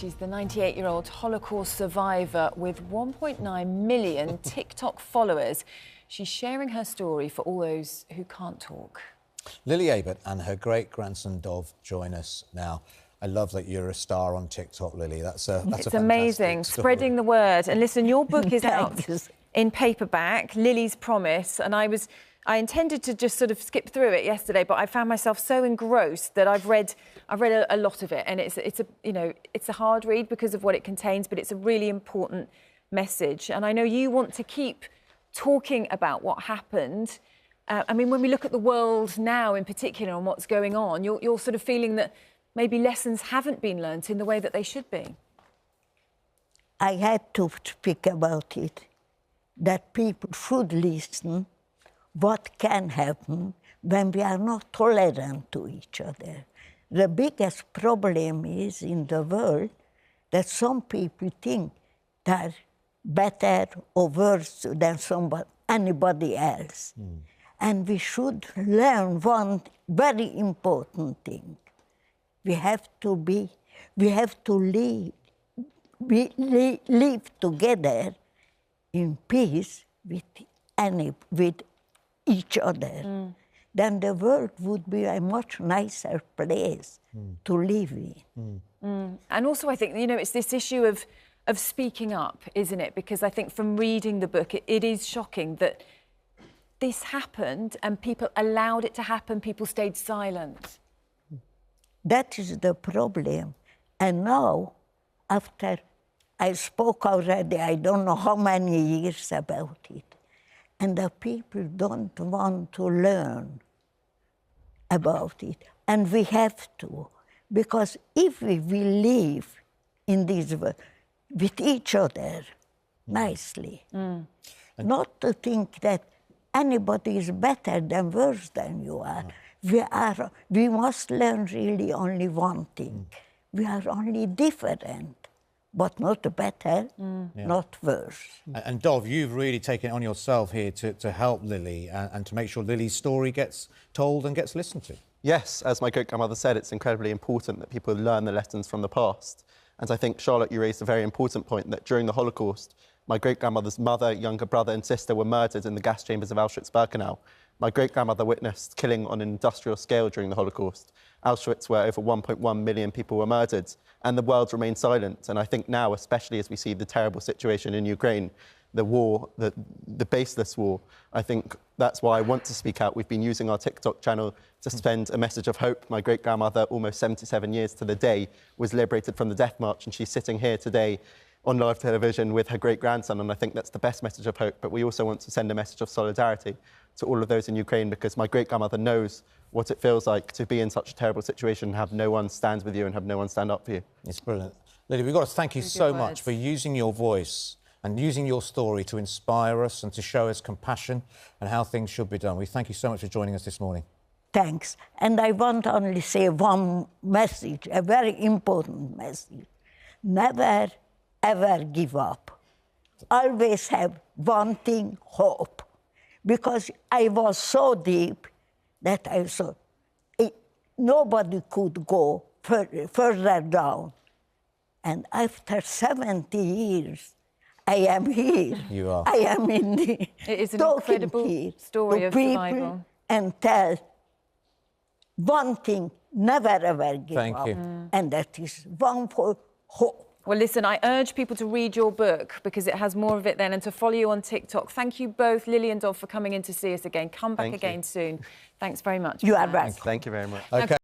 She's the 98-year-old Holocaust survivor with 1.9 million TikTok followers. She's sharing her story for all those who can't talk. Lily Ebert and her great-grandson Dov join us now. I love that you're a star on TikTok, Lily. That's it's amazing, spreading the word. And listen, your book is out in paperback, Lily's Promise, and I intended to just sort of skip through it yesterday, but I found myself so engrossed that I've read a lot of it, and it's a hard read because of what it contains, but it's a really important message. And I know you want to keep talking about what happened. I mean, when we look at the world now in particular and what's going on, you're sort of feeling that maybe lessons haven't been learnt in the way that they should be. I had to speak about it, that people should listen what can happen when we are not tolerant to each other. The biggest problem is in the world that some people think they're better or worse than anybody else. And we should learn one very important thing. We have to live together in peace with each other. Then the world would be a much nicer place to live in. And also, I think, it's this issue of speaking up, isn't it? Because I think from reading the book, it is shocking that this happened and people allowed it to happen, people stayed silent. That is the problem. And now, after I spoke already, I don't know how many years about it, and the people don't want to learn about it. And we have to, because if we will live in this world with each other nicely, not to think that anybody is better than worse than you are. We must learn really only one thing. We are only different, but not better, not worse. And Dov, you've really taken it on yourself here to help Lily and to make sure Lily's story gets told and gets listened to. Yes, as my great-grandmother said, it's incredibly important that people learn the lessons from the past. And I think, Charlotte, you raised a very important point that during the Holocaust, my great-grandmother's mother, younger brother and sister were murdered in the gas chambers of Auschwitz-Birkenau. My great-grandmother witnessed killing on an industrial scale during the Holocaust. Auschwitz, where over 1.1 million people were murdered, and the world remained silent. And I think now, especially as we see the terrible situation in Ukraine, the war, the baseless war, I think that's why I want to speak out. We've been using our TikTok channel to send a message of hope. My great-grandmother, almost 77 years to the day, was liberated from the death march, and she's sitting here today on live television with her great-grandson, and I think that's the best message of hope. But we also want to send a message of solidarity to all of those in Ukraine, because my great-grandmother knows what it feels like to be in such a terrible situation and have no one stand with you and have no one stand up for you. It's brilliant. Lily, we've got to thank you so much for using your voice and using your story to inspire us and to show us compassion and how things should be done. We thank you so much for joining us this morning. Thanks. And I want to only say one message, a very important message. Never, ever give up. Always have one thing, hope. Because I was so deep that I saw nobody could go further down. And after 70 years, I am here. You are. I am in the it is an incredible story of survival. And tell one thing, never ever give up. Thank you. And that is one for hope. Well, listen, I urge people to read your book because it has more of it then, and to follow you on TikTok. Thank you both, Lily and Dov, for coming in to see us again. Come back again soon. Thanks very much. You are right. Thank you very much. Okay.